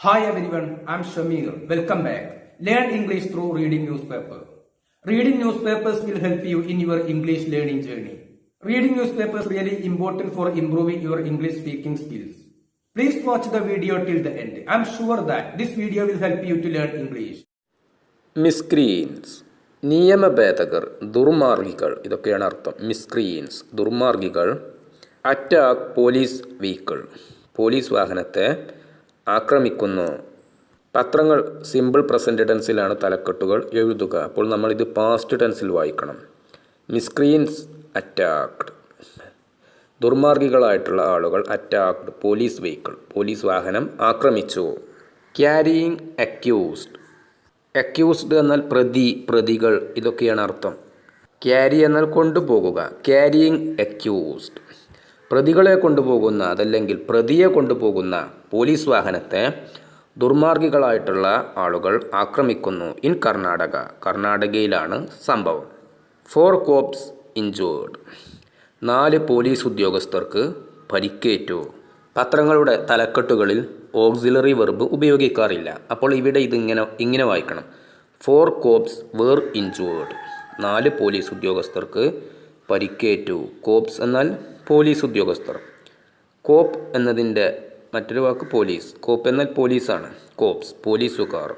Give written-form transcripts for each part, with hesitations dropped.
Hi everyone, I'm Shamir. Welcome back. Learn English through reading newspaper. Reading newspapers will help you in your English learning journey. Reading newspapers is really important for improving your English speaking skills. Please watch the video till the end. I'm sure that this video will help you to learn English. മിസ്ക്രീൻസ് നിയമഭേദകർ, ദുർമാർഗികൾ, ഇതൊക്കെയാണ് അർത്ഥം. മിസ്ക്രീൻസ് ദുർമാർഗികൾ. Attack police vehicle, police വാഹനത്തെ ആക്രമിക്കുന്നു. പത്രങ്ങൾ simple present ടെൻസിലാണ് തലക്കെട്ടുകൾ എഴുതുക. അപ്പോൾ നമ്മളിത് past ടെൻസിൽ വായിക്കണം. മിസ്ക്രീൻസ് attacked, ദുർമാർഗികളായിട്ടുള്ള ആളുകൾ അറ്റാക്ഡ് പോലീസ് വെഹിക്കിൾ, പോലീസ് വാഹനം ആക്രമിച്ചു. ക്യാരിയിങ് അക്യൂസ്ഡ്, അക്യൂസ്ഡ് എന്നാൽ പ്രതി, പ്രതികൾ, ഇതൊക്കെയാണ് അർത്ഥം. ക്യാരി എന്നാൽ കൊണ്ടുപോകുക, ക്യാരിയിങ് അക്യൂസ്ഡ്, പ്രതികളെ കൊണ്ടുപോകുന്ന അതല്ലെങ്കിൽ പ്രതിയെ കൊണ്ടുപോകുന്ന പോലീസ് വാഹനത്തെ ദുർമാർഗികളായിട്ടുള്ള ആളുകൾ ആക്രമിക്കുന്നു. ഇൻ കർണാടക, കർണാടകയിലാണ് സംഭവം. 4 cops ഇഞ്ചേർഡ്, 4 പോലീസ് ഉദ്യോഗസ്ഥർക്ക് പരിക്കേറ്റു. പത്രങ്ങളുടെ തലക്കെട്ടുകളിൽ ഓക്സിലറി വെർബ് ഉപയോഗിക്കാറില്ല. അപ്പോൾ ഇവിടെ ഇങ്ങനെ വായിക്കണം. 4 cops were injured, 4 പോലീസ് ഉദ്യോഗസ്ഥർക്ക് പരിക്കേറ്റു. കോപ്സ് എന്നാൽ പോലീസ് ഉദ്യോഗസ്ഥർ. കോപ്പ് എന്നതിൻ്റെ മറ്റൊരു വാക്ക് പോലീസ്. കോപ്പ് എന്നാൽ പോലീസാണ്. കോപ്സ് പോലീസുകാർ.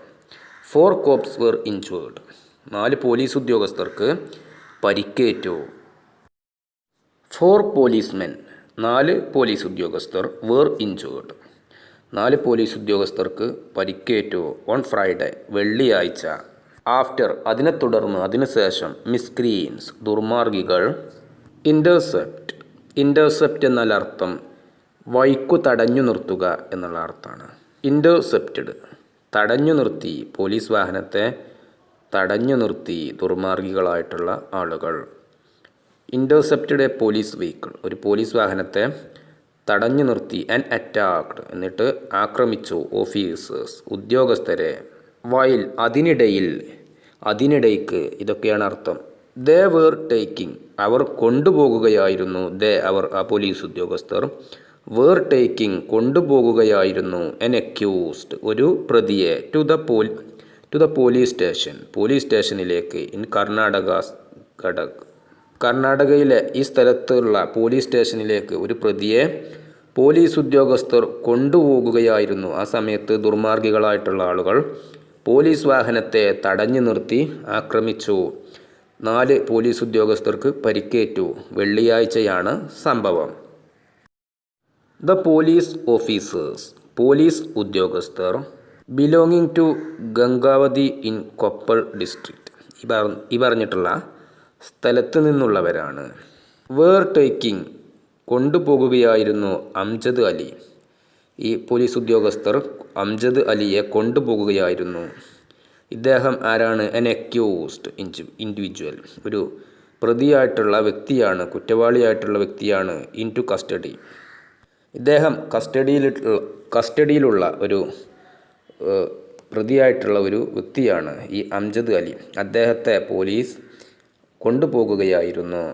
4 cops were injured, 4 പോലീസ് ഉദ്യോഗസ്ഥർക്ക് പരിക്കേറ്റു. 4 policemen, 4 പോലീസ് ഉദ്യോഗസ്ഥർ were injured, 4 പോലീസ് ഉദ്യോഗസ്ഥർക്ക് പരിക്കേറ്റു. ഓൺ ഫ്രൈഡേ, വെള്ളിയാഴ്ച. ആഫ്റ്റർ, അതിനെ തുടർന്ന്, അതിനുശേഷം. മിസ്ക്രീൻസ്, ദുർമാർഗികൾ. ഇൻ്റർസെപ്റ്റ്, ഇൻ്റർസെപ്റ്റ് എന്നാൽ അർത്ഥം വഴിക്കു തടഞ്ഞു നിർത്തുക എന്നുള്ള അർത്ഥമാണ്. ഇൻ്റർസെപ്റ്റഡ്, തടഞ്ഞു നിർത്തി, പോലീസ് വാഹനത്തെ തടഞ്ഞു നിർത്തി ദുർമാർഗികളായിട്ടുള്ള ആളുകൾ. ഇൻ്റർസെപ്റ്റഡ് എ പോലീസ് വെഹിക്കിൾ, ഒരു പോലീസ് വാഹനത്തെ തടഞ്ഞു നിർത്തി. ആൻഡ് അറ്റാക്ഡ്, എന്നിട്ട് ആക്രമിച്ചു. ഓഫീസേഴ്സ്, ഉദ്യോഗസ്ഥരെ. വൈൽ, അതിനിടയിൽ, അതിനിടയ്ക്ക്, ഇതൊക്കെയാണ് അർത്ഥം. ദേ വേർ ടേക്കിംഗ്, അവർ കൊണ്ടുപോകുകയായിരുന്നു. ദേ, അവർ, ആ പോലീസ് ഉദ്യോഗസ്ഥർ. വേർ ടേക്കിംഗ്, കൊണ്ടുപോകുകയായിരുന്നു. എൻ അക്യൂസ്ഡ്, ഒരു പ്രതിയെ. To the police station, police സ്റ്റേഷനിലേക്ക്. ഇൻ കർണാടക, കർണാടകയിലെ ഈ സ്ഥലത്തുള്ള പോലീസ് സ്റ്റേഷനിലേക്ക് ഒരു പ്രതിയെ പോലീസ് ഉദ്യോഗസ്ഥർ കൊണ്ടുപോകുകയായിരുന്നു. ആ സമയത്ത് ദുർമാർഗികളായിട്ടുള്ള ആളുകൾ പോലീസ് വാഹനത്തെ തടഞ്ഞു നിർത്തി ആക്രമിച്ചു. 4 പോലീസ് ഉദ്യോഗസ്ഥർക്ക് പരിക്കേറ്റു. വെള്ളിയാഴ്ചയാണ് സംഭവം. ദ പോലീസ് ഓഫീസേഴ്സ്, പോലീസ് ഉദ്യോഗസ്ഥർ. Belonging to Gangavathi in Koppal district, ഈ പറഞ്ഞിട്ടുള്ള സ്ഥലത്ത് നിന്നുള്ളവരാണ്. വേർ ടേക്കിംഗ്, കൊണ്ടുപോകുകയായിരുന്നു. അംജദ് അലി, ഈ പോലീസ് ഉദ്യോഗസ്ഥർ അംജദ് അലിയെ കൊണ്ടുപോകുകയായിരുന്നു. ഇദ്ദേഹം ആരാണ്? എൻ അക്യൂസ്ഡ് ഇൻഡിവിജ്വൽ, ഒരു പ്രതിയായിട്ടുള്ള വ്യക്തിയാണ്, കുറ്റവാളിയായിട്ടുള്ള വ്യക്തിയാണ്. ഇൻ ടു കസ്റ്റഡി, ഇദ്ദേഹം കസ്റ്റഡിയിലുള്ള ഒരു പ്രതിയായിട്ടുള്ള ഒരു വ്യക്തിയാണ് ഈ അംജദ് അലി. അദ്ദേഹത്തെ പോലീസ് കൊണ്ടുപോകുകയായിരുന്നു.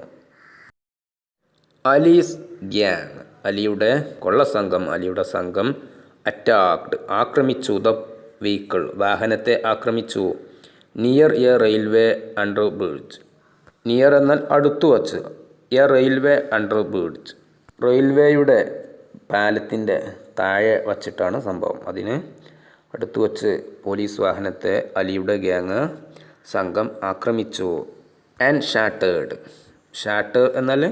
അലീസ് ഗ്യാങ്, അലിയുടെ കൊള്ളസംഘം, അലിയുടെ സംഘം. അറ്റാക്ഡ്, ആക്രമിച്ചു. ദ വെഹിക്കിൾ, വാഹനത്തെ ആക്രമിച്ചു. Near A railway under bridge, near എന്നാൽ അടുത്തു വച്ച്. എ റെയിൽവേ അണ്ടർ ബ്രിഡ്ജ്, റെയിൽവേയുടെ പാലത്തിൻ്റെ താഴെ വച്ചിട്ടാണ് സംഭവം. അതിന് അടുത്തു വച്ച് പോലീസ് വാഹനത്തെ അലിയുടെ ഗ്യാങ് സംഘം ആക്രമിച്ചു. ആൻഡ് ഷാട്ടേഡ്, ഷാട്ടർ എന്നാൽ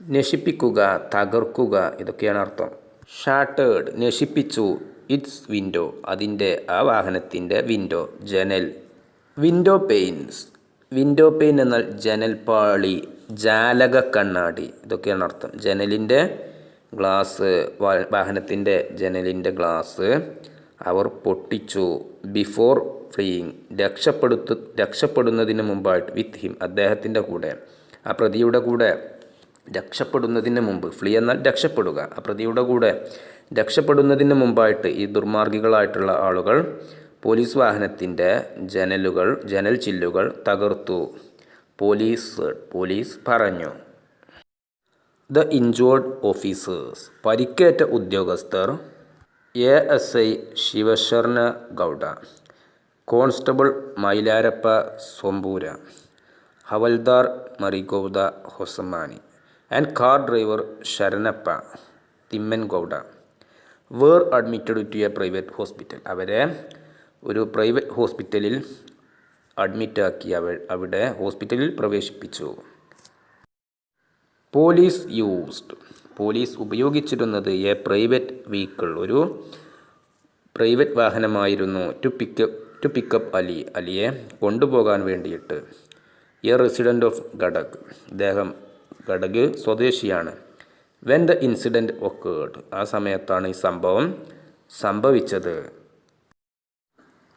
നശിപ്പിക്കുക, തകർക്കുക, ഇതൊക്കെയാണ് അർത്ഥം. ഷാട്ടേഡ്, നശിപ്പിച്ചു. ഇറ്റ്സ് വിൻഡോ, അതിൻ്റെ, ആ വാഹനത്തിൻ്റെ വിൻഡോ, ജനൽ. വിൻഡോ പെയിൻസ്, വിൻഡോ പെയിൻ എന്നാൽ ജനൽപ്പാളി, ജാലക കണ്ണാടി, ഇതൊക്കെയാണ് അർത്ഥം. ജനലിൻ്റെ ഗ്ലാസ്, വാഹനത്തിൻ്റെ ജനലിൻ്റെ ഗ്ലാസ് അവർ പൊട്ടിച്ചു. ബിഫോർ ഫ്ലീയിങ്, രക്ഷപ്പെടുന്നതിന് മുമ്പായിട്ട്. വിത്ത് ഹിം, അദ്ദേഹത്തിൻ്റെ കൂടെ, ആ പ്രതിയുടെ കൂടെ രക്ഷപ്പെടുന്നതിന് മുമ്പ്. ഫ്ലീ എന്നാൽ രക്ഷപ്പെടുക. ആ പ്രതിയുടെ കൂടെ രക്ഷപ്പെടുന്നതിന് മുമ്പായിട്ട് ഈ ദുർമാർഗികളായിട്ടുള്ള ആളുകൾ പോലീസ് വാഹനത്തിൻ്റെ ജനൽ ചില്ലുകൾ തകർത്തു. പോലീസ് പറഞ്ഞു. ദ ഇഞ്ചേർഡ് ഓഫീസേഴ്സ്, പരിക്കേറ്റ ഉദ്യോഗസ്ഥർ. ASI Shivasharana Gowda, constable Mailarappa Sompura, Havaldar Marigowda Hosamani and car driver Sharanappa Thimmanagowda were admitted to a private hospital. അവരെ ഒരു പ്രൈവറ്റ് ഹോസ്പിറ്റലിൽ അഡ്മിറ്റാക്കി അവിടെ ഹോസ്പിറ്റലിൽ പ്രവേശിപ്പിച്ചു. പോലീസ് ഉപയോഗിച്ചിരുന്നത് എ പ്രൈവറ്റ് വെഹിക്കിൾ, ഒരു പ്രൈവറ്റ് വാഹനമായിരുന്നു. ടു പിക്കപ്പ് അലിയെ കൊണ്ടുപോകാൻ വേണ്ടിയിട്ട്. എ റെസിഡൻറ്റ് ഓഫ് ഗഡക്, അദ്ദേഹം ഗഡക് സ്വദേശിയാണ്. വെൻ ദ ഇൻസിഡൻറ്റ് ഒക്കേർഡ്, ആ സമയത്താണ് ഈ സംഭവം സംഭവിച്ചത്.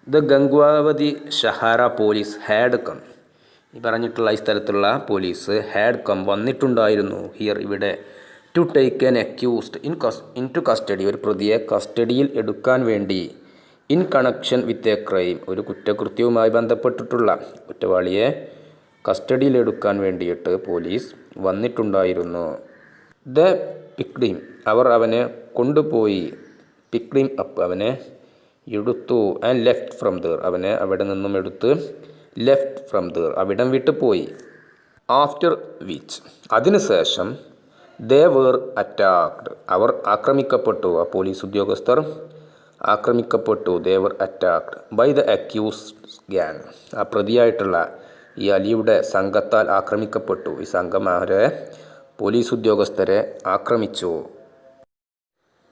The Gangavathi Shahara police had come, ഈ പറഞ്ഞിട്ടുള്ള ഈ സ്ഥലത്തുള്ള പോലീസ് ഹാഡ് കം വന്നിട്ടുണ്ടായിരുന്നു. ഹിയർ ഇവിടെ to take an accused into custody, ഒരു പ്രതിയെ കസ്റ്റഡിയിൽ എടുക്കാൻ വേണ്ടി. In connection with a crime, ഒരു കുറ്റകൃത്യവുമായി ബന്ധപ്പെട്ടിട്ടുള്ള കുറ്റവാളിയെ കസ്റ്റഡിയിൽ എടുക്കാൻ വേണ്ടിയിട്ട് പോലീസ് വന്നിട്ടുണ്ടായിരുന്നു. ദ പിക്ഡ് ഹിം, അവർ അവനെ കൊണ്ടുപോയി. പിക്ഡ് ഹിം അപ്പ്, അവനെ എടുത്തു. ആൻഡ് ലെഫ്റ്റ് ഫ്രം ദർ, അവനെ അവിടെ നിന്നും എടുത്ത് ലെഫ്റ്റ് ഫ്രം ദർ, അവിടം വിട്ടു പോയി. ആഫ്റ്റർ വിച്ച്, അതിനുശേഷം ദേ വേർ അറ്റാക്ഡ്, അവർ ആക്രമിക്കപ്പെട്ടു. ആ പോലീസ് ഉദ്യോഗസ്ഥർ ആക്രമിക്കപ്പെട്ടു. They were attacked by the accused gang, ആ പ്രതിയായിട്ടുള്ള ഈ അലിയുടെ സംഘത്താൽ ആക്രമിക്കപ്പെട്ടു. ഈ സംഘം അവരെ പോലീസ് ഉദ്യോഗസ്ഥരെ ആക്രമിച്ചു.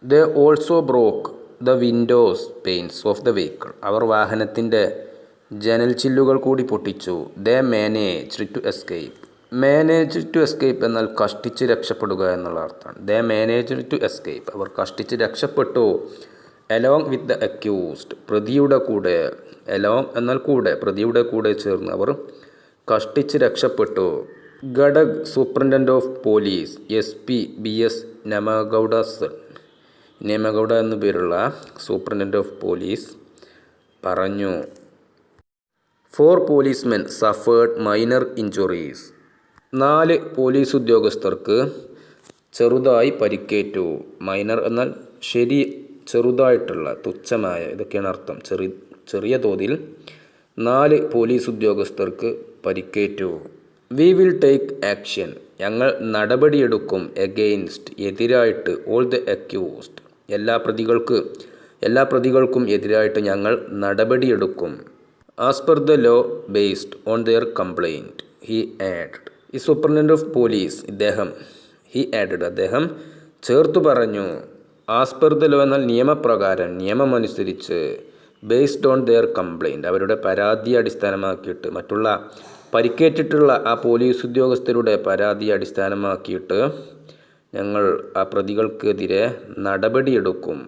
They also broke the windows panes of the vehicle, അവർ വാഹനത്തിൻ്റെ ജനൽ ചില്ലുകൾ കൂടി പൊട്ടിച്ചു. They managed to escape, manage to escape എന്നാൽ കഷ്ടിച്ച് രക്ഷപ്പെടുക എന്നുള്ള അർത്ഥമാണ്. ദേ മാനേജ്ഡ് ടു എസ്കേപ്പ്, അവർ കഷ്ടിച്ച് രക്ഷപ്പെട്ടു. അലോങ് വിത്ത് ദ അക്യൂസ്ഡ്, പ്രതിയുടെ കൂടെ. അലോങ് എന്നാൽ കൂടെ, പ്രതിയുടെ കൂടെ ചേർന്ന് അവർ കഷ്ടിച്ച് രക്ഷപ്പെട്ടു. Gadag superintendent of police SP BS Nemagowda എന്നു പേരുള്ള സൂപ്രണ്ടൻ്റ് ഓഫ് പോലീസ് പറഞ്ഞു. 4 policemen suffered minor injuries, 4 police ഉദ്യോഗസ്ഥർക്ക് ചെറുതായി പരിക്കേറ്റു. മൈനർ എന്നാൽ ചെറുതായിട്ടുള്ള, തുച്ഛമായ, ഇതൊക്കെയാണ് അർത്ഥം. ചെറിയ തോതിൽ 4 പോലീസ് ഉദ്യോഗസ്ഥർക്ക് പരിക്കേറ്റു. വി വിൽ ടേക്ക് ആക്ഷൻ, ഞങ്ങൾ നടപടിയെടുക്കും. എഗെയിൻസ്റ്റ്, എതിരായിട്ട്. ഓൾ ദ അക്യൂസ്ഡ്, എല്ലാ പ്രതികൾക്കും എതിരായിട്ട് ഞങ്ങൾ നടപടിയെടുക്കും. As per the law based on their complaint he added, ഈ സൂപ്രണ്ടൻ്റ് ഓഫ് പോലീസ് അദ്ദേഹം ചേർത്തു പറഞ്ഞു. ആസ് പെർ ദ ലോ എന്നാൽ നിയമപ്രകാരം, നിയമമനുസരിച്ച്. ബേസ്ഡ് ഓൺ ദെയർ കംപ്ലൈൻറ്റ്, അവരുടെ പരാതിയെ അടിസ്ഥാനമാക്കിയിട്ട്, മറ്റുള്ള പരിക്കേറ്റിട്ടുള്ള ആ പോലീസ് ഉദ്യോഗസ്ഥരുടെ പരാതിയെ അടിസ്ഥാനമാക്കിയിട്ട് ഞങ്ങൾ ആ പ്രതികൾക്കെതിരെ നടപടിയെടുക്കും.